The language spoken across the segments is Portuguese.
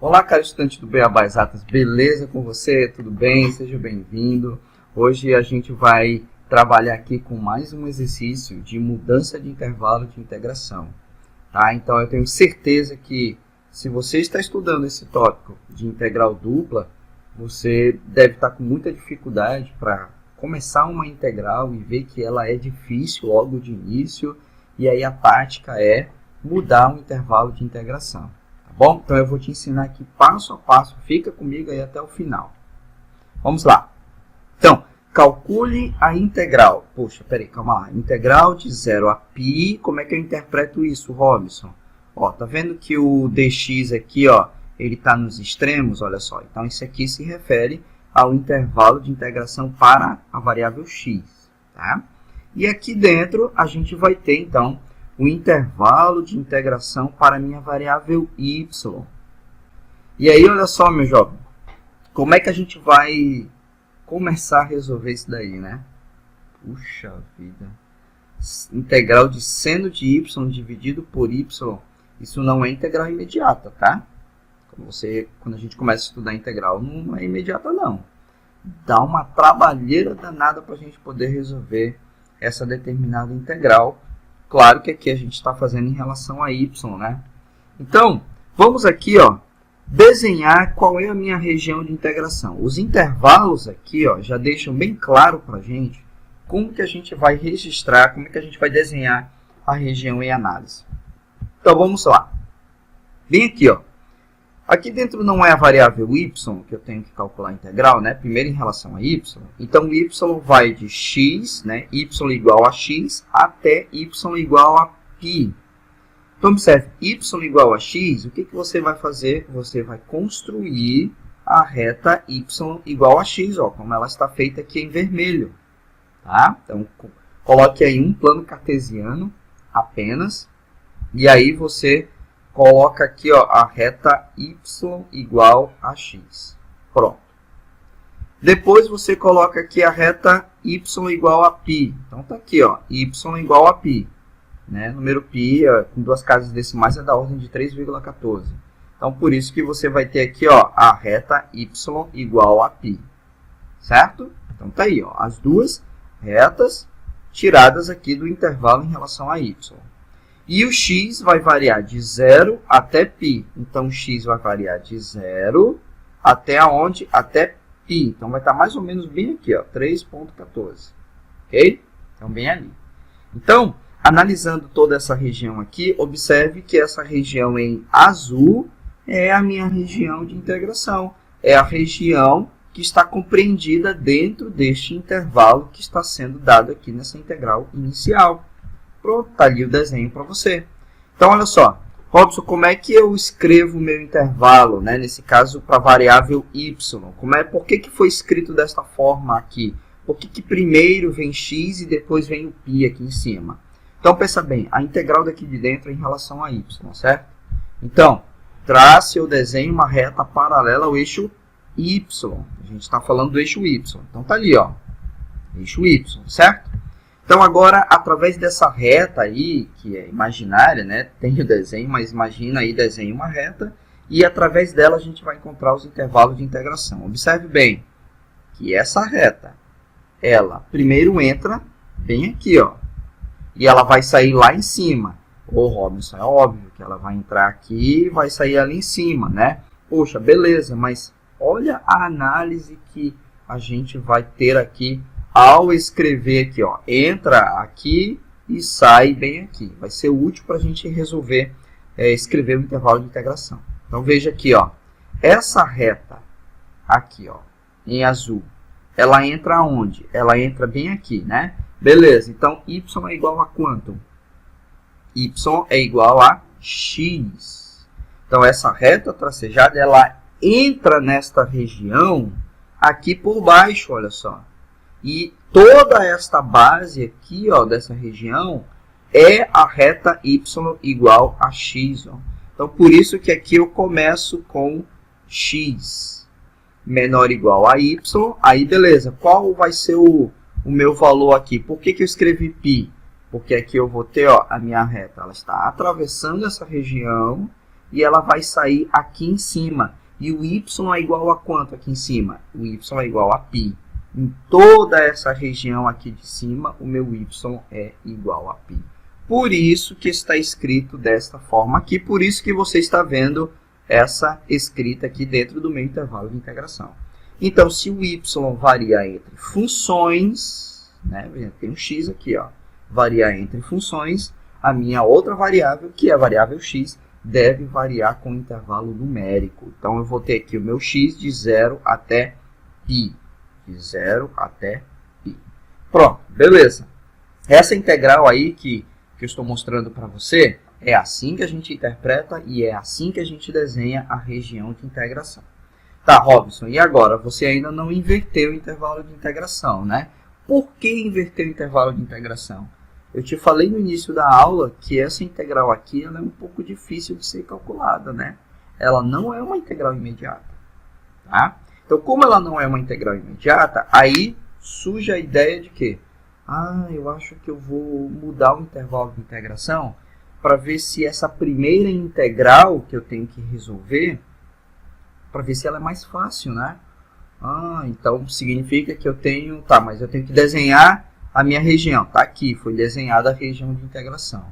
Olá, caro estudante do Beabá Exatas, beleza com você? Tudo bem? Seja bem-vindo. Hoje a gente vai trabalhar aqui com mais um exercício de mudança de intervalo de integração. Tá? Então, eu tenho certeza que se você está estudando esse tópico de integral dupla, você deve estar com muita dificuldade para começar uma integral e ver que ela é difícil logo de início, e aí a tática é mudar o intervalo de integração. Bom, então eu vou te ensinar aqui passo a passo, fica comigo aí até o final. Vamos lá. Então, calcule a integral. Poxa, peraí, calma lá. Integral de 0 a π, como é que eu interpreto isso, Robson? Ó, tá vendo que o dx aqui, ó, ele está nos extremos, olha só. Então, isso aqui se refere ao intervalo de integração para a variável x, tá? E aqui dentro, a gente vai ter, então, o intervalo de integração para a minha variável y. E aí, olha só, meu jovem, como é que a gente vai começar a resolver isso daí, né? Puxa vida. Integral de seno de y dividido por y, isso não é integral imediata, tá? Quando a gente começa a estudar integral, não é imediata, não. Dá uma trabalheira danada para a gente poder resolver essa determinada integral. Claro que aqui a gente está fazendo em relação a y, né? Então, vamos aqui, ó, desenhar qual é a minha região de integração. Os intervalos aqui, ó, já deixam bem claro para a gente como que a gente vai registrar, como que a gente vai desenhar a região em análise. Então, vamos lá. Bem aqui, ó. Aqui dentro não é a variável y que eu tenho que calcular a integral, né? Primeiro em relação a y. Então, o y vai de x, né? Y igual a x até y igual a π. Então, observe, y igual a x, o que você vai fazer? Você vai construir a reta y igual a x, ó, como ela está feita aqui em vermelho. Tá? Então, coloque aí um plano cartesiano apenas, e aí você coloca aqui, ó, a reta y igual a x. Pronto. Depois você coloca aqui a reta y igual a π. Então tá aqui, ó, y igual a π. Né? Número π com duas casas decimais é da ordem de 3,14. Então por isso que você vai ter aqui, ó, a reta y igual a π. Certo? Então tá aí, ó, as duas retas tiradas aqui do intervalo em relação a y. E o x vai variar de 0 até π. Então, o x vai variar de 0 até aonde? Até π. Então, vai estar mais ou menos bem aqui, ó, 3,14. Ok? Então, bem ali. Então, analisando toda essa região aqui, observe que essa região em azul é a minha região de integração. É a região que está compreendida dentro deste intervalo que está sendo dado aqui nessa integral inicial. Pronto, está ali o desenho para você. Então, olha só. Robson, como é que eu escrevo o meu intervalo, né? Nesse caso, para a variável y? Por que foi escrito desta forma aqui? Por que primeiro vem x e depois vem o π aqui em cima? Então, pensa bem. A integral daqui de dentro é em relação a y, certo? Então, trace ou desenhe uma reta paralela ao eixo y. A gente está falando do eixo y. Então, está ali, ó. Eixo y, certo? Então, agora, através dessa reta aí, que é imaginária, né? Tem o desenho, mas imagina aí, desenha uma reta. E através dela a gente vai encontrar os intervalos de integração. Observe bem que essa reta, ela primeiro entra bem aqui, ó. E ela vai sair lá em cima. Ô, Robson, é óbvio que ela vai entrar aqui e vai sair ali em cima, né? Poxa, beleza, mas olha a análise que a gente vai ter aqui ao escrever aqui, ó, entra aqui e sai bem aqui. Vai ser útil para a gente resolver, escrever o intervalo de integração. Então, veja aqui, ó, essa reta aqui, ó, em azul, ela entra onde? Ela entra bem aqui, né? Beleza, então, y é igual a quanto? Y é igual a x. Então, essa reta tracejada, ela entra nesta região aqui por baixo, olha só. E toda esta base aqui, ó, dessa região é a reta y igual a x. Ó. Então, por isso que aqui eu começo com x menor ou igual a y. Aí, beleza. Qual vai ser o meu valor aqui? Por que eu escrevi π? Porque aqui eu vou ter, ó, a minha reta. Ela está atravessando essa região e ela vai sair aqui em cima. E o y é igual a quanto aqui em cima? O y é igual a π. Em toda essa região aqui de cima, o meu y é igual a π. Por isso que está escrito desta forma aqui, por isso que você está vendo essa escrita aqui dentro do meu intervalo de integração. Então, se o y variar entre funções, né, tem um x aqui, ó, variar entre funções, a minha outra variável, que é a variável x, deve variar com intervalo numérico. Então, eu vou ter aqui o meu x de 0 até π. De 0 até π. Pronto, beleza. Essa integral aí que eu estou mostrando para você, é assim que a gente interpreta e é assim que a gente desenha a região de integração. Tá, Robson, e agora? Você ainda não inverteu o intervalo de integração, né? Por que inverter o intervalo de integração? Eu te falei no início da aula que essa integral aqui ela é um pouco difícil de ser calculada, né? Ela não é uma integral imediata, tá? Então, como ela não é uma integral imediata, aí surge a ideia de que eu acho que eu vou mudar o intervalo de integração para ver se essa primeira integral que eu tenho que resolver, para ver se ela é mais fácil, né? Então significa que eu tenho... Tá, mas eu tenho que desenhar a minha região. Tá aqui, foi desenhada a região de integração.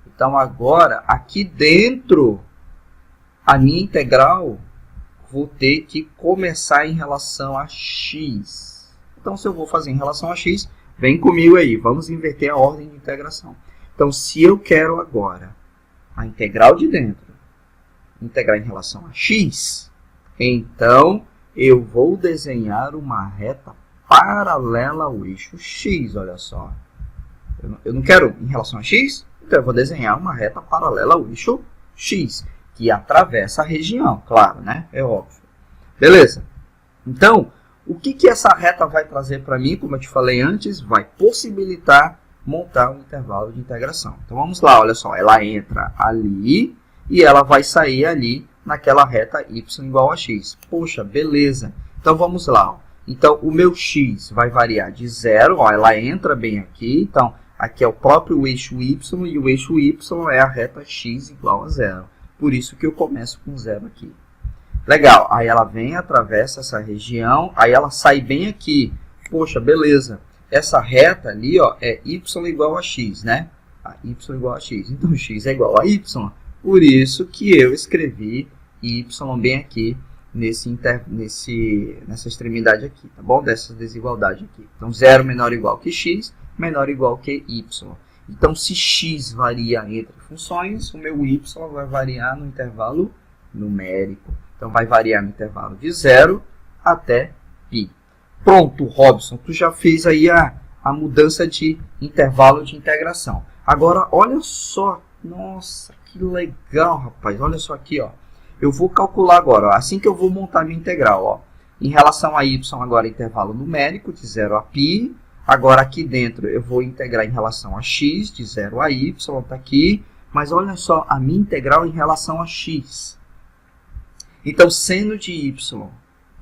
Então agora, aqui dentro, a minha integral, vou ter que começar em relação a x. Então se eu vou fazer em relação a x, vem comigo aí, vamos inverter a ordem de integração. Então, se eu quero agora a integral de dentro integrar em relação a x, então eu vou desenhar uma reta paralela ao eixo x, olha só. Eu não quero em relação a x, então eu vou desenhar uma reta paralela ao eixo x, que atravessa a região, claro, né? É óbvio. Beleza? Então, o que essa reta vai trazer para mim, como eu te falei antes, vai possibilitar montar um intervalo de integração. Então, vamos lá, olha só, ela entra ali e ela vai sair ali naquela reta y igual a x. Poxa, beleza. Então, vamos lá. Ó. Então, o meu x vai variar de 0, ó, ela entra bem aqui. Então, aqui é o próprio eixo y e o eixo y é a reta x igual a 0. Por isso que eu começo com 0 aqui. Legal, aí ela vem, atravessa essa região, aí ela sai bem aqui. Poxa, beleza. Essa reta ali, ó, é y igual a x, né? Y igual a x. Então, x é igual a y. Por isso que eu escrevi y bem aqui nessa extremidade aqui, tá bom? Dessa desigualdade aqui. Então, 0 menor ou igual que x, menor ou igual que y. Então, se x varia entre funções, o meu y vai variar no intervalo numérico. Então, vai variar no intervalo de 0 até π. Pronto, Robson, tu já fez aí a mudança de intervalo de integração. Agora, olha só. Nossa, que legal, rapaz. Olha só aqui, ó. Eu vou calcular agora, ó, assim que eu vou montar minha integral, ó. Em relação a y, agora intervalo numérico, de 0 a π. Agora, aqui dentro, eu vou integrar em relação a x, de 0 a y, tá aqui. Mas olha só, a minha integral em relação a x. Então, seno de y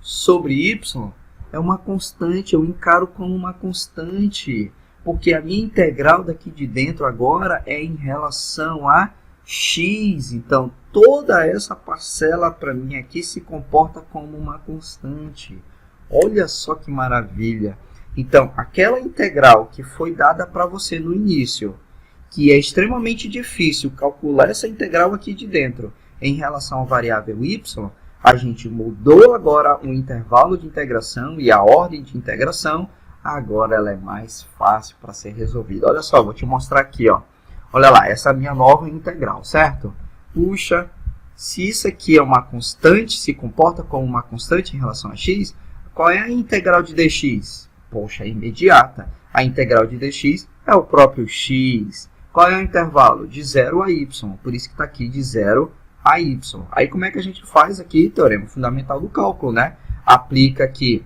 sobre y é uma constante, eu encaro como uma constante, porque a minha integral daqui de dentro agora é em relação a x. Então, toda essa parcela para mim aqui se comporta como uma constante. Olha só que maravilha. Então, aquela integral que foi dada para você no início, que é extremamente difícil calcular essa integral aqui de dentro em relação à variável y, a gente mudou agora o intervalo de integração e a ordem de integração. Agora ela é mais fácil para ser resolvida. Olha só, vou te mostrar aqui, ó. Olha lá, essa é a minha nova integral, certo? Puxa, se isso aqui é uma constante, se comporta como uma constante em relação a x, qual é a integral de dx? Poxa, é imediata. A integral de dx é o próprio x. Qual é o intervalo? De 0 a y. Por isso que está aqui de 0 a y. Aí como é que a gente faz aqui? Teorema fundamental do cálculo, né? Aplica aqui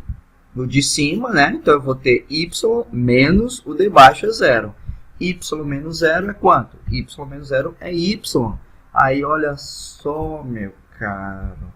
no de cima, né? Então eu vou ter y menos o de baixo é 0. Y menos 0 é quanto? Y menos 0 é y. Aí olha só, meu caro.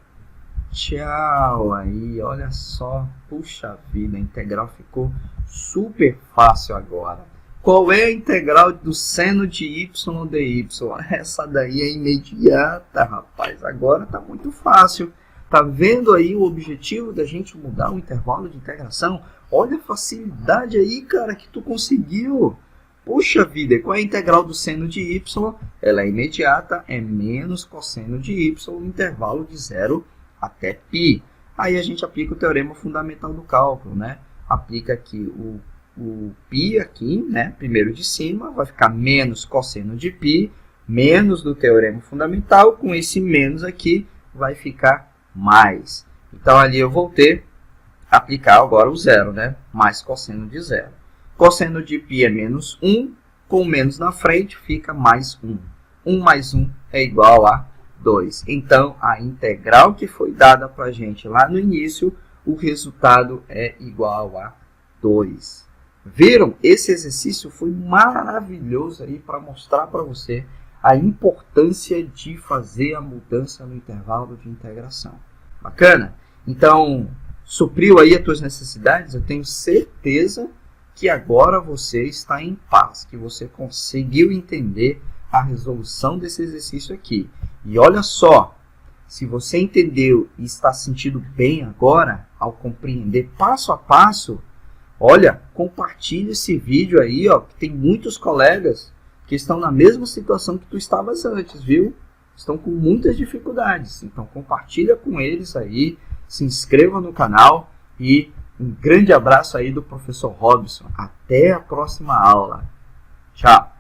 Tchau aí, olha só. Puxa vida, a integral ficou super fácil agora. Qual é a integral do seno de y dy? Essa daí é imediata, rapaz. Agora tá muito fácil. Tá vendo aí o objetivo da gente mudar o intervalo de integração? Olha a facilidade aí, cara, que tu conseguiu. Puxa vida, e qual é a integral do seno de y? Ela é imediata, é menos cosseno de y, intervalo de 0 até π. Aí a gente aplica o teorema fundamental do cálculo, né? Aplica aqui o π aqui, né? Primeiro de cima, vai ficar menos cosseno de π, menos do teorema fundamental, com esse menos aqui vai ficar mais. Então ali eu vou ter, aplicar agora o zero, né? Mais cosseno de zero. Cosseno de π é menos 1, com menos na frente fica mais 1. 1 mais 1 é igual a 2. Então, a integral que foi dada para a gente lá no início, o resultado é igual a 2. Viram? Esse exercício foi maravilhoso aí para mostrar para você a importância de fazer a mudança no intervalo de integração. Bacana? Então, supriu aí as tuas necessidades? Eu tenho certeza que agora você está em paz, que você conseguiu entender a resolução desse exercício aqui. E olha só, se você entendeu e está sentindo bem agora, ao compreender passo a passo, olha, compartilhe esse vídeo aí, ó, que tem muitos colegas que estão na mesma situação que tu estavas antes, viu? Estão com muitas dificuldades. Então, compartilha com eles aí, se inscreva no canal e um grande abraço aí do professor Robson. Até a próxima aula. Tchau.